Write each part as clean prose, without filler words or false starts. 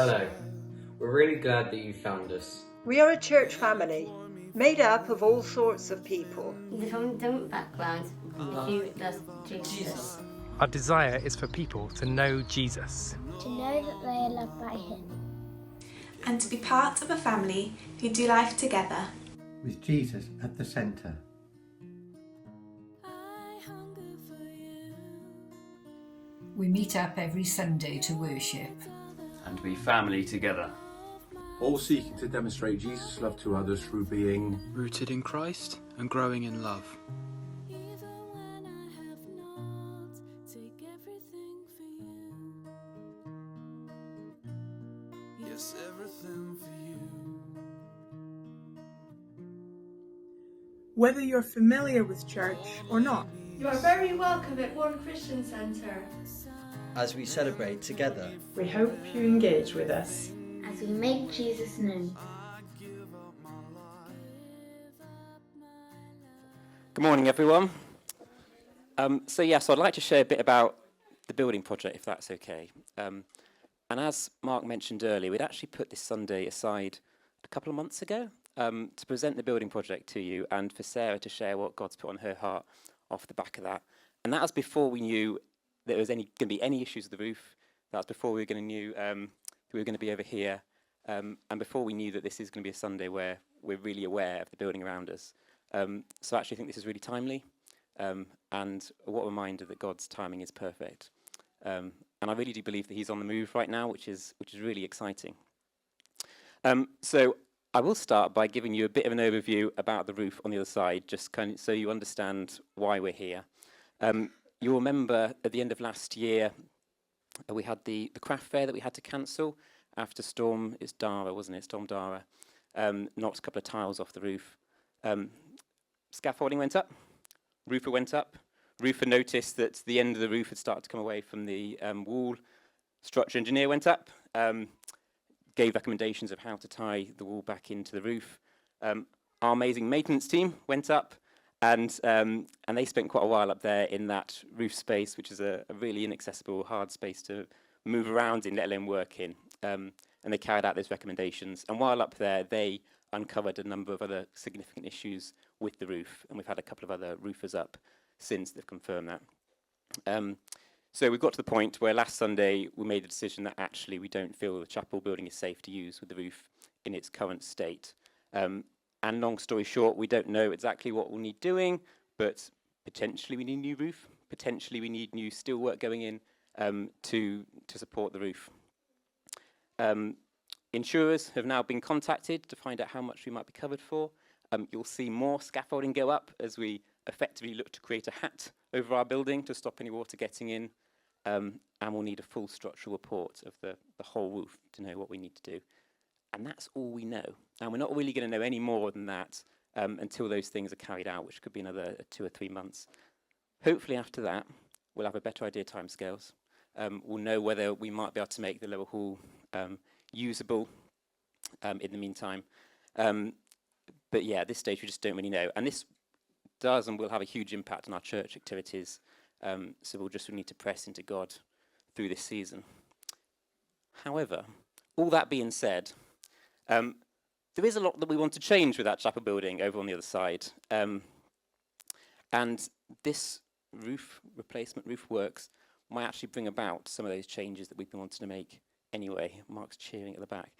Hello. We're really glad that you found us. We are a church family, made up of all sorts of people. From different backgrounds, who loves Jesus. Our desire is for people to know Jesus. To know that they are loved by him. And to be part of a family who do life together. With Jesus at the centre. We meet up every Sunday to worship. And be family together. All seeking to demonstrate Jesus' love to others through being rooted in Christ and growing in love. Yes, everything for you. Whether you're familiar with church or not, you are very welcome at One Christian Centre. As we celebrate together, we hope you engage with us as we make Jesus known. Good morning, everyone. So I'd like to share a bit about the building project, if that's okay. And as Mark mentioned earlier, we'd actually put this Sunday aside a couple of months ago to present the building project to you and for Sarah to share what God's put on her heart off the back of that. And that was before we knew there was going to be any issues with the roof. That was before we were going to be over here, and before we knew that this is going to be a Sunday where we're really aware of the building around us. So I actually think this is really timely, and what a reminder that God's timing is perfect. And I really do believe that He's on the move right now, which is really exciting. So I will start by giving you a bit of an overview about the roof on the other side, just kind of so you understand why we're here. You'll remember at the end of last year, we had the craft fair that we had to cancel after Storm Dara, wasn't it? Storm Dara knocked a couple of tiles off the roof. Scaffolding went up, roofer went up. Roofer noticed that the end of the roof had started to come away from the wall. Structural engineer went up, gave recommendations of how to tie the wall back into the roof. Our amazing maintenance team went up, and they spent quite a while up there in that roof space, which is a really inaccessible, hard space to move around in, let alone work in. And they carried out those recommendations. And while up there, they uncovered a number of other significant issues with the roof. And we've had a couple of other roofers up since they've confirmed that. So we've got to the point where last Sunday we made the decision that actually we don't feel the chapel building is safe to use with the roof in its current state. And long story short, we don't know exactly what we'll need doing, but potentially we need a new roof. Potentially we need new steelwork going in to support the roof. Insurers have now been contacted to find out how much we might be covered for. You'll see more scaffolding go up as we effectively look to create a hat over our building to stop any water getting in. And we'll need a full structural report of the whole roof to know what we need to do. And that's all we know. And we're not really going to know any more than that until those things are carried out, which could be another 2 or 3 months. Hopefully after that, we'll have a better idea of timescales. We'll know whether we might be able to make the lower hall usable in the meantime. But yeah, at this stage, we just don't really know. And this does and will have a huge impact on our church activities. So we'll just need to press into God through this season. However, all that being said, there is a lot that we want to change with that chapel building over on the other side. And this roof replacement, roof works, might actually bring about some of those changes that we've been wanting to make anyway. Mark's cheering at the back.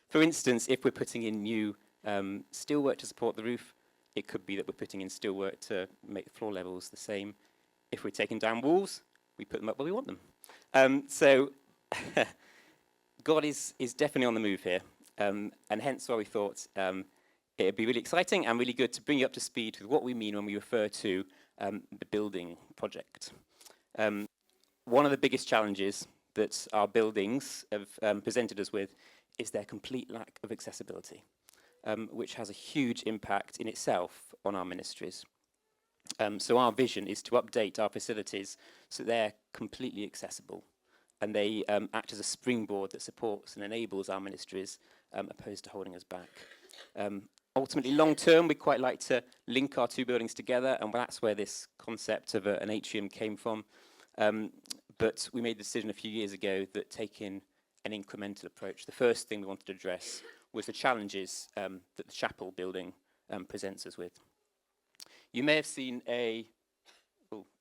For instance, if we're putting in new steelwork to support the roof, it could be that we're putting in steelwork to make the floor levels the same. If we're taking down walls, we put them up where we want them. So God is definitely on the move here, and hence why we thought it'd be really exciting and really good to bring you up to speed with what we mean when we refer to the building project. One of the biggest challenges that our buildings have presented us with is their complete lack of accessibility, which has a huge impact in itself on our ministries. So our vision is to update our facilities so they're completely accessible, and they act as a springboard that supports and enables our ministries, opposed to holding us back. Ultimately, long term, we quite like to link our two buildings together, and that's where this concept of an atrium came from. but we made the decision a few years ago that taking an incremental approach, the first thing we wanted to address was the challenges that the chapel building presents us with. You may have seen a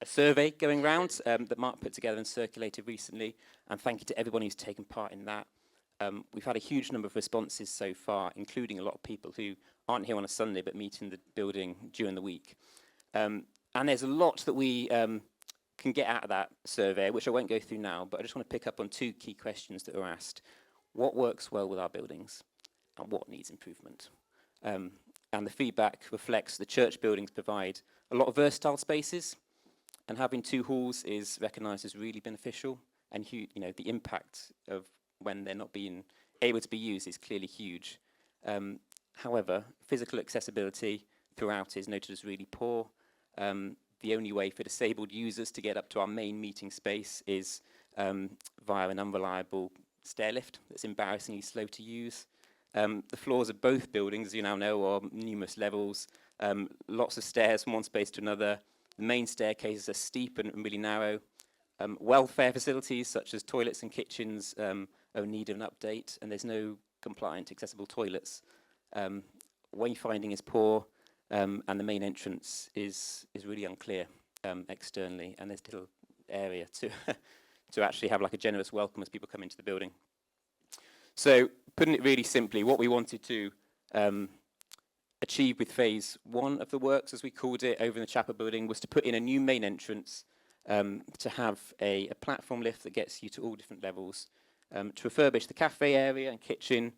survey going round that Mark put together and circulated recently, and thank you to everyone who's taken part in that. We've had a huge number of responses so far, including a lot of people who aren't here on a Sunday but meet in the building during the week. And there's a lot that we can get out of that survey, which I won't go through now, but I just want to pick up on two key questions that were asked. What works well with our buildings and what needs improvement? And the feedback reflects the church buildings provide a lot of versatile spaces, and having two halls is recognised as really beneficial, and the impact of when they're not being able to be used is clearly huge. However, physical accessibility throughout is noted as really poor. The only way for disabled users to get up to our main meeting space is via an unreliable stair lift that's embarrassingly slow to use. The floors of both buildings, as you now know, are numerous levels, lots of stairs from one space to another. The main staircases are steep and really narrow. Welfare facilities such as toilets and kitchens are in need of an update, and there's no compliant accessible toilets. Wayfinding is poor, and the main entrance is really unclear externally, and there's little area to to actually have like a generous welcome as people come into the building. So, putting it really simply, what we wanted to achieve with phase one of the works, as we called it, over in the chapel building, was to put in a new main entrance, to have a platform lift that gets you to all different levels, to refurbish the cafe area and kitchen,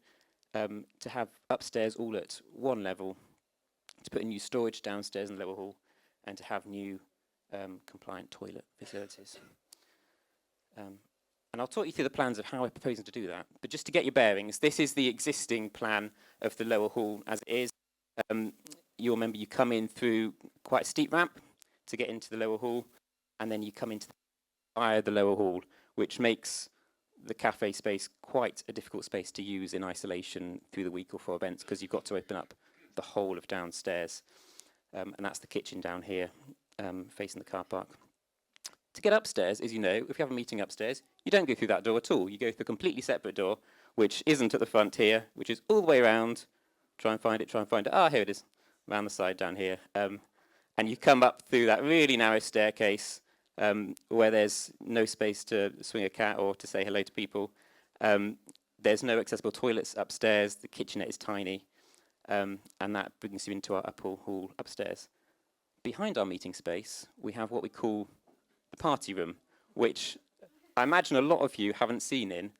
to have upstairs all at one level, to put in new storage downstairs in the lower hall, and to have new compliant toilet facilities. And I'll talk you through the plans of how we're proposing to do that. But just to get your bearings, this is the existing plan of the lower hall as it is. You'll remember you come in through quite a steep ramp to get into the lower hall, and then you come into via the lower hall, which makes the cafe space quite a difficult space to use in isolation through the week or for events, because you've got to open up the whole of downstairs. And that's the kitchen down here, facing the car park. To get upstairs, as you know, if you have a meeting upstairs, you don't go through that door at all. You go through a completely separate door, which isn't at the front here, which is all the way around. Try and find it. Ah, here it is, around the side down here. And you come up through that really narrow staircase, where there's no space to swing a cat or to say hello to people. There's no accessible toilets upstairs. The kitchenette is tiny. And that brings you into our upper hall upstairs. Behind our meeting space, we have what we call the party room, which I imagine a lot of you haven't seen in,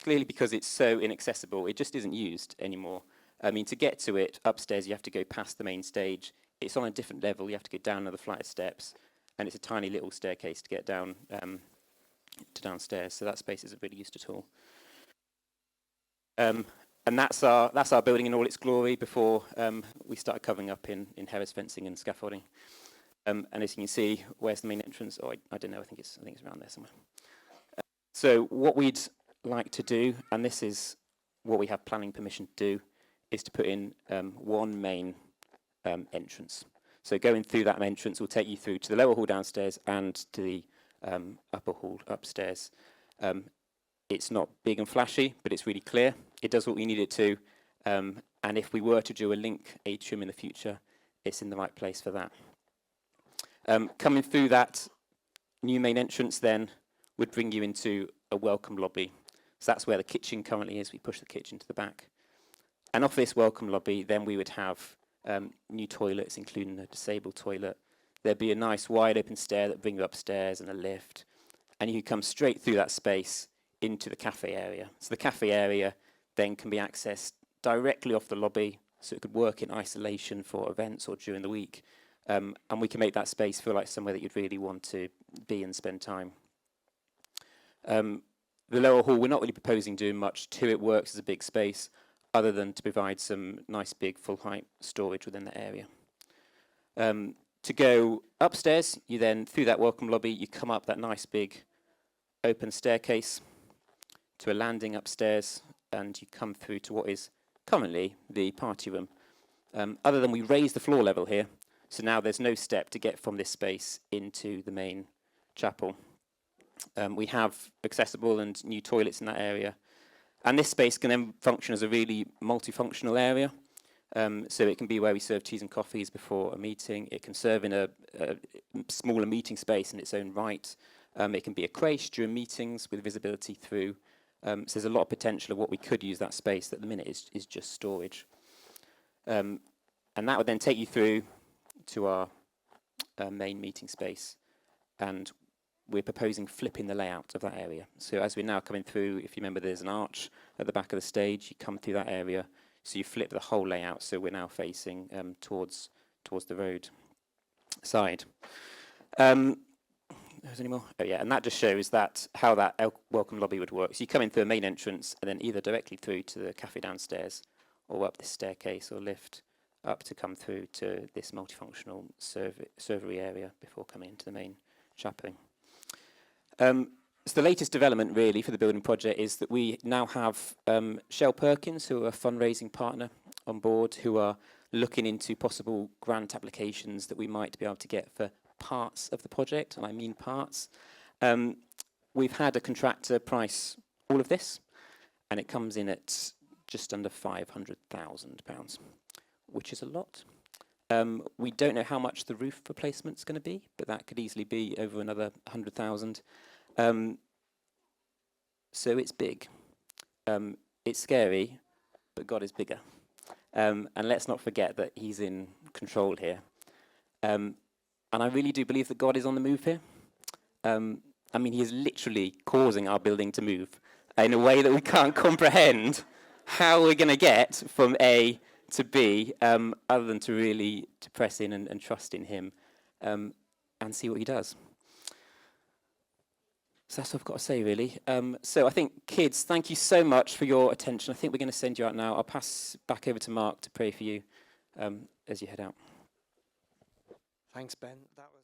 clearly because it's so inaccessible. It just isn't used anymore. I mean, to get to it upstairs, you have to go past the main stage. It's on a different level. You have to go down another flight of steps, and it's a tiny little staircase to get down to downstairs. So that space isn't really used at all. And that's our building in all its glory before we started covering up in Harris fencing and scaffolding. And as you can see, where's the main entrance? Oh, I don't know. I think it's around there somewhere. So what we'd like to do, and this is what we have planning permission to do, is to put in one main entrance. So going through that entrance will take you through to the lower hall downstairs and to the upper hall upstairs. It's not big and flashy, but it's really clear. It does what we need it to. And if we were to do a link atrium in the future, it's in the right place for that. Coming through that new main entrance then would bring you into a welcome lobby. So that's where the kitchen currently is. We push the kitchen to the back. And off this welcome lobby, then we would have new toilets, including a disabled toilet. There'd be a nice wide open stair that brings you upstairs and a lift. And you could come straight through that space into the cafe area. So the cafe area then can be accessed directly off the lobby, so it could work in isolation for events or during the week. And we can make that space feel like somewhere that you'd really want to be and spend time. The lower hall, we're not really proposing doing much to it. Works as a big space, other than to provide some nice big full-height storage within the area. To go upstairs, you then, through that welcome lobby, you come up that nice big open staircase to a landing upstairs, and you come through to what is currently the party room. Other than we raise the floor level here, so now there's no step to get from this space into the main chapel. We have accessible and new toilets in that area. And this space can then function as a really multifunctional area. So it can be where we serve teas and coffees before a meeting. It can serve in a smaller meeting space in its own right. It can be a creche during meetings with visibility through. So there's a lot of potential of what we could use that space that at the minute is just storage. And that would then take you through to our main meeting space. And we're proposing flipping the layout of that area. So as we're now coming through, if you remember, there's an arch at the back of the stage. You come through that area, so you flip the whole layout. So we're now facing towards the road side. There's any more? Oh yeah, and that just shows that how that welcome lobby would work. So you come in through the main entrance, and then either directly through to the cafe downstairs, or up this staircase or lift up to come through to this multifunctional servery area before coming into the main chapel. So the latest development really for the building project is that we now have Shell Perkins, who are a fundraising partner on board, who are looking into possible grant applications that we might be able to get for parts of the project, and I mean parts. We've had a contractor price all of this, and it comes in at just under £500,000, which is a lot. We don't know how much the roof replacement's going to be, but that could easily be over another 100,000. So it's big. It's scary, but God is bigger. And let's not forget that he's in control here. And I really do believe that God is on the move here. I mean, he is literally causing our building to move in a way that we can't comprehend how we're going to get from A to B, other than to really to press in and trust in him and see what he does. So that's what I've got to say, really. So I think, kids, thank you so much for your attention. I think we're going to send you out now. I'll pass back over to Mark to pray for you as you head out. Thanks, Ben. That was